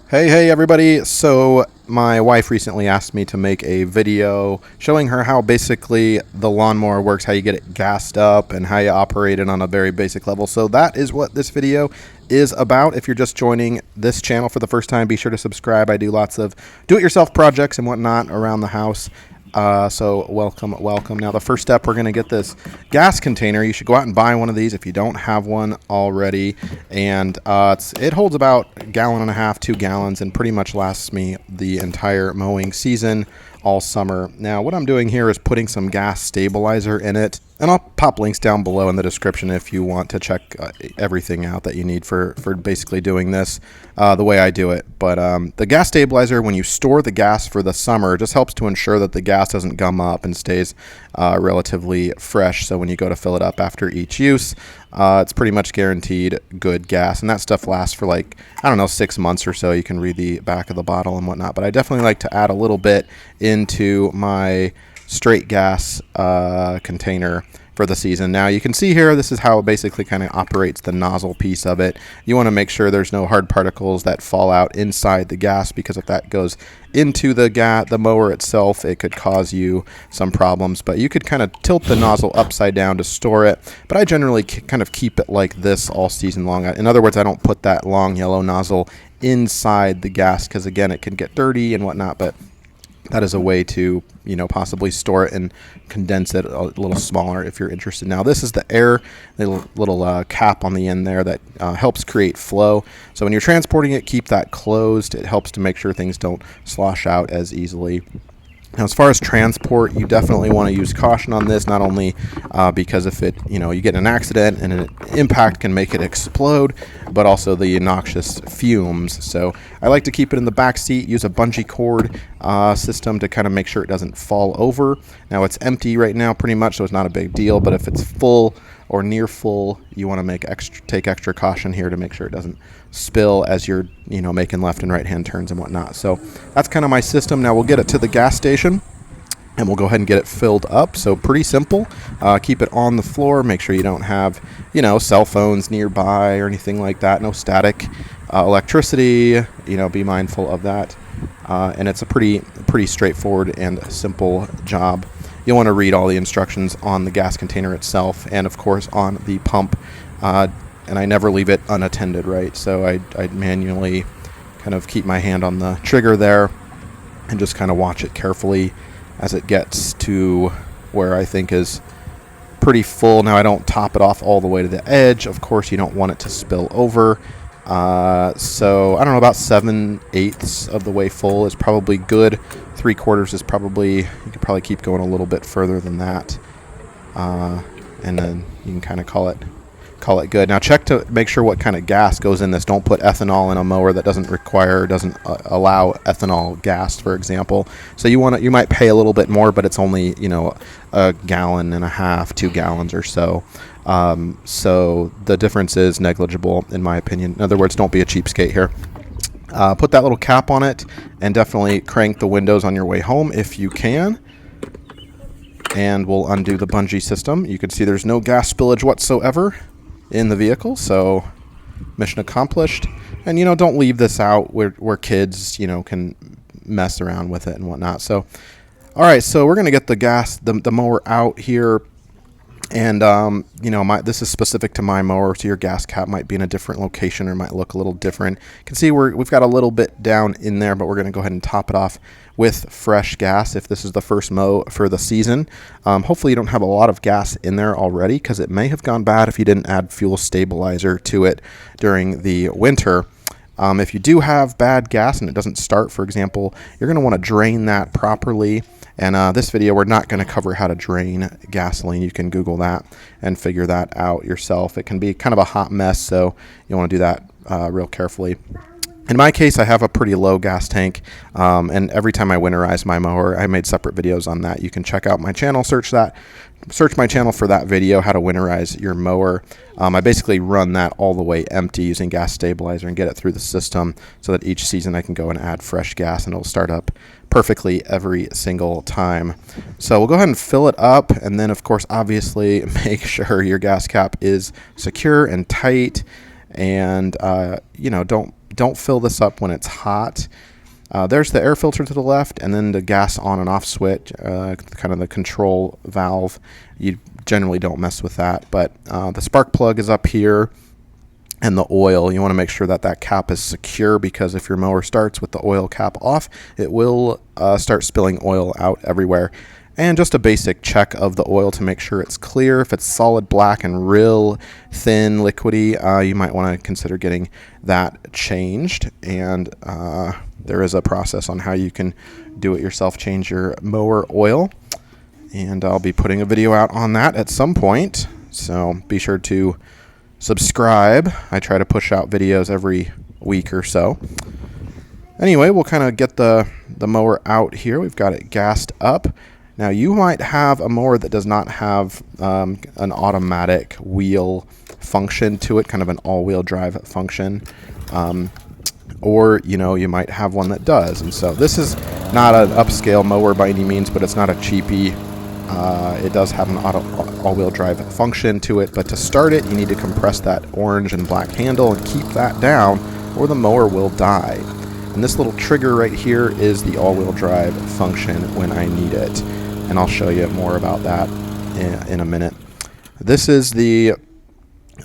Hey everybody. So my wife recently asked me to make a video showing her how basically the lawnmower works, how you get it gassed up and how you operate it on a very basic level. So that is what this video is about. If you're just joining this channel for the first time, be sure to subscribe. I do lots of do-it-yourself projects and whatnot around the house. So welcome. Now the first step, we're going to get this gas container. You should go out and buy one of these if you don't have one already. And it holds about a gallon and a half, 2 gallons, and pretty much lasts me the entire mowing season all summer. Now what I'm doing here is putting some gas stabilizer in it. And I'll pop links down below in the description if you want to check everything out that you need for basically doing this the way I do it. But the gas stabilizer, when you store the gas for the summer, just helps to ensure that the gas doesn't gum up and stays relatively fresh. So when you go to fill it up after each use, it's pretty much guaranteed good gas. And that stuff lasts for like, I don't know, 6 months or so. You can read the back of the bottle and whatnot. But I definitely like to add a little bit into my straight gas container for the season. Now you can see here, this is how it basically kind of operates the nozzle piece of it. You want to make sure there's no hard particles that fall out inside the gas, because if that goes into the mower itself, it could cause you some problems. But you could kind of tilt the nozzle upside down to store it, but I generally kind of keep it like this all season long. In other words, I don't put that long yellow nozzle inside the gas, because again, it can get dirty and whatnot. But that is a way to, possibly store it and condense it a little smaller if you're interested. Now, this is the air, the little cap on the end there that helps create flow. So when you're transporting it, keep that closed. It helps to make sure things don't slosh out as easily. Now, as far as transport, you definitely want to use caution on this, not only because if you get in an accident and an impact can make it explode, but also the noxious fumes. So I like to keep it in the back seat, use a bungee cord system to kind of make sure it doesn't fall over. Now, it's empty right now pretty much, so it's not a big deal, but if it's full or near full, you want to take extra caution here to make sure it doesn't spill as you're making left and right hand turns and whatnot. So that's kind of my system. Now we'll get it to the gas station and we'll go ahead and get it filled up. So pretty simple. Keep it on the floor. Make sure you don't have cell phones nearby or anything like that. No static electricity. Be mindful of that. And it's a pretty straightforward and simple job. You'll want to read all the instructions on the gas container itself and, of course, on the pump. And I never leave it unattended, right? So I manually kind of keep my hand on the trigger there and just kind of watch it carefully as it gets to where I think is pretty full. Now, I don't top it off all the way to the edge. Of course, you don't want it to spill over. So I don't know, about 7/8 of the way full is probably good. 3/4 is probably, you could probably keep going a little bit further than that. And then you can kind of call it good. Now check to make sure what kind of gas goes in this. Don't put ethanol in a mower that doesn't allow ethanol gas, for example. So you might pay a little bit more, but it's only, a gallon and a half, 2 gallons or so. So the difference is negligible in my opinion. In other words, don't be a cheapskate here. Put that little cap on it and definitely crank the windows on your way home if you can. And we'll undo the bungee system. You can see there's no gas spillage whatsoever in the vehicle, so mission accomplished. And don't leave this out where kids can mess around with it and whatnot. So all right, so we're gonna get the mower out here. And this is specific to my mower, so your gas cap might be in a different location or might look a little different. You can see we've got a little bit down in there, but we're going to go ahead and top it off with fresh gas if this is the first mow for the season. Hopefully you don't have a lot of gas in there already, because it may have gone bad if you didn't add fuel stabilizer to it during the winter. If you do have bad gas and it doesn't start, for example, you're going to want to drain that properly. And this video, we're not going to cover how to drain gasoline. You can Google that and figure that out yourself. It can be kind of a hot mess, so you want to do that real carefully. In my case, I have a pretty low gas tank, and every time I winterize my mower, I made separate videos on that. You can check out my channel, search my channel for that video, how to winterize your mower. I basically run that all the way empty using gas stabilizer and get it through the system so that each season I can go and add fresh gas and it'll start up perfectly every single time. So we'll go ahead and fill it up, and then of course obviously make sure your gas cap is secure and tight, and don't don't fill this up when it's hot. There's the air filter to the left, and then the gas on and off switch, kind of the control valve. You generally don't mess with that, but the spark plug is up here, and the oil. You want to make sure that that cap is secure, because if your mower starts with the oil cap off, it will start spilling oil out everywhere. And just a basic check of the oil to make sure it's clear. If it's solid black and real thin, liquidy, you might want to consider getting that changed. And there is a process on how you can do it yourself, change your mower oil. And I'll be putting a video out on that at some point. So be sure to subscribe. I try to push out videos every week or so. Anyway, we'll kind of get the mower out here. We've got it gassed up. Now, you might have a mower that does not have an automatic wheel function to it, kind of an all-wheel drive function. Or, you might have one that does. And so this is not an upscale mower by any means, but it's not a cheapie. It does have an all-wheel drive function to it. But to start it, you need to compress that orange and black handle and keep that down, or the mower will die. And this little trigger right here is the all-wheel drive function when I need it. And I'll show you more about that in a minute. This is the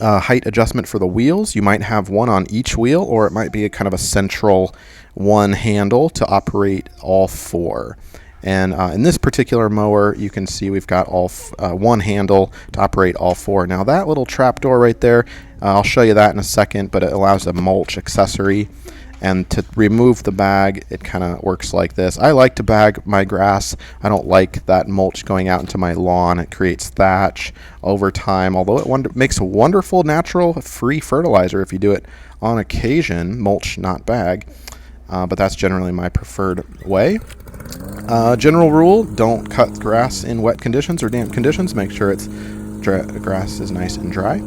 height adjustment for the wheels. You might have one on each wheel, or it might be a kind of a central one handle to operate all four. And in this particular mower, you can see we've got one handle to operate all four. Now that little trap door right there, I'll show you that in a second, but it allows a mulch accessory. And to remove the bag, it kind of works like this. I like to bag my grass. I don't like that mulch going out into my lawn. It creates thatch over time, although it makes a wonderful natural free fertilizer if you do it on occasion. Mulch, not bag. But that's generally my preferred way. General rule, don't cut grass in wet conditions or damp conditions. Make sure grass is nice and dry.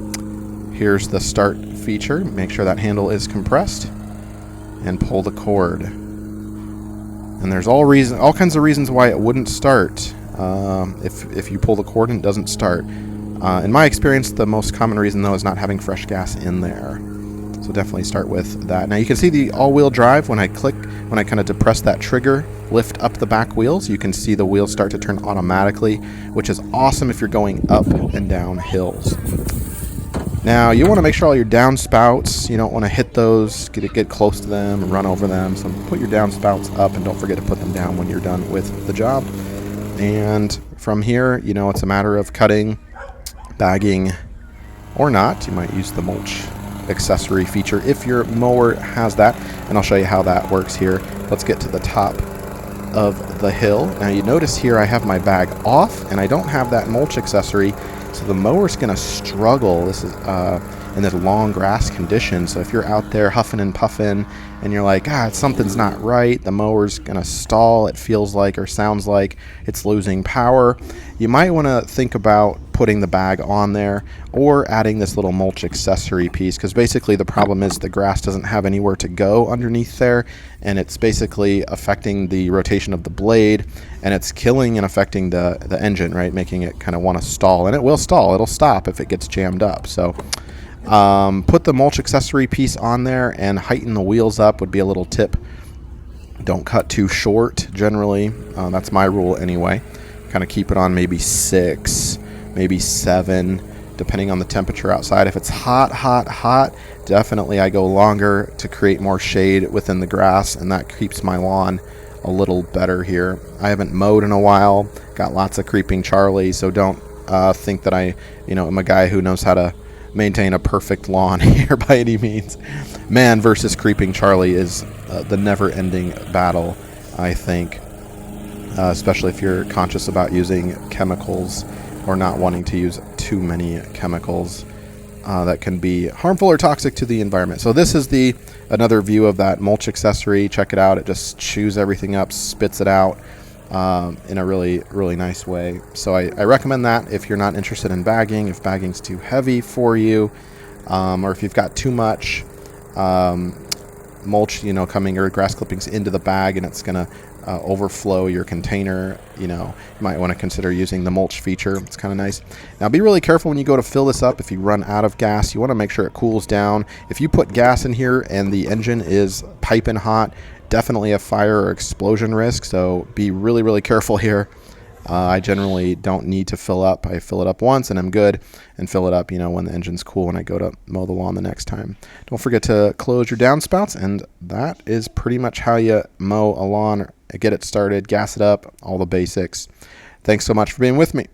Here's the start feature. Make sure that handle is compressed. And pull the cord. And there's all kinds of reasons why it wouldn't start if you pull the cord and it doesn't start. In my experience, the most common reason though is not having fresh gas in there. So definitely start with that. Now you can see the all-wheel drive when I kind of depress that trigger, lift up the back wheels, you can see the wheels start to turn automatically, which is awesome if you're going up and down hills. Now, you want to make sure all your downspouts, you don't want to hit those, get close to them and run over them. So put your downspouts up and don't forget to put them down when you're done with the job. And from here, it's a matter of cutting, bagging, or not. You might use the mulch accessory feature if your mower has that. And I'll show you how that works here. Let's get to the top of the hill. Now, you notice here I have my bag off and I don't have that mulch accessory. So the mower's going to struggle. This is in this long grass condition. So if you're out there huffing and puffing and you're like, something's not right, the mower's going to stall, it feels like or sounds like it's losing power, you might want to think about putting the bag on there or adding this little mulch accessory piece, because basically the problem is the grass doesn't have anywhere to go underneath there, and it's basically affecting the rotation of the blade, and it's killing and affecting the engine, right, making it kind of want to stall. And it will stall, it'll stop if it gets jammed up. So put the mulch accessory piece on there and heighten the wheels up would be a little tip. Don't cut too short generally. That's my rule anyway. Kind of keep it on maybe 6, maybe 7, depending on the temperature outside. If it's hot, definitely I go longer to create more shade within the grass, and that keeps my lawn a little better here. I haven't mowed in a while, got lots of creeping Charlie, so don't think that I am a guy who knows how to maintain a perfect lawn here by any means. Man versus creeping Charlie is the never-ending battle, I think, especially if you're conscious about using chemicals or not wanting to use too many chemicals that can be harmful or toxic to the environment. So this is another view of that mulch accessory. Check it out. It just chews everything up, spits it out in a really, really nice way. So I recommend that if you're not interested in bagging, if bagging's too heavy for you, or if you've got too much mulch, coming, or grass clippings into the bag, and it's going to overflow your container. You might want to consider using the mulch feature. It's kind of nice. Now be really careful when you go to fill this up. If you run out of gas, you want to make sure it cools down. If you put gas in here and the engine is piping hot, definitely a fire or explosion risk, so be really, really careful here. I generally don't need to fill up. I fill it up once and I'm good, and fill it up, when the engine's cool when I go to mow the lawn the next time. Don't forget to close your downspouts, and that is pretty much how you mow a lawn, get it started, gas it up, all the basics. Thanks so much for being with me.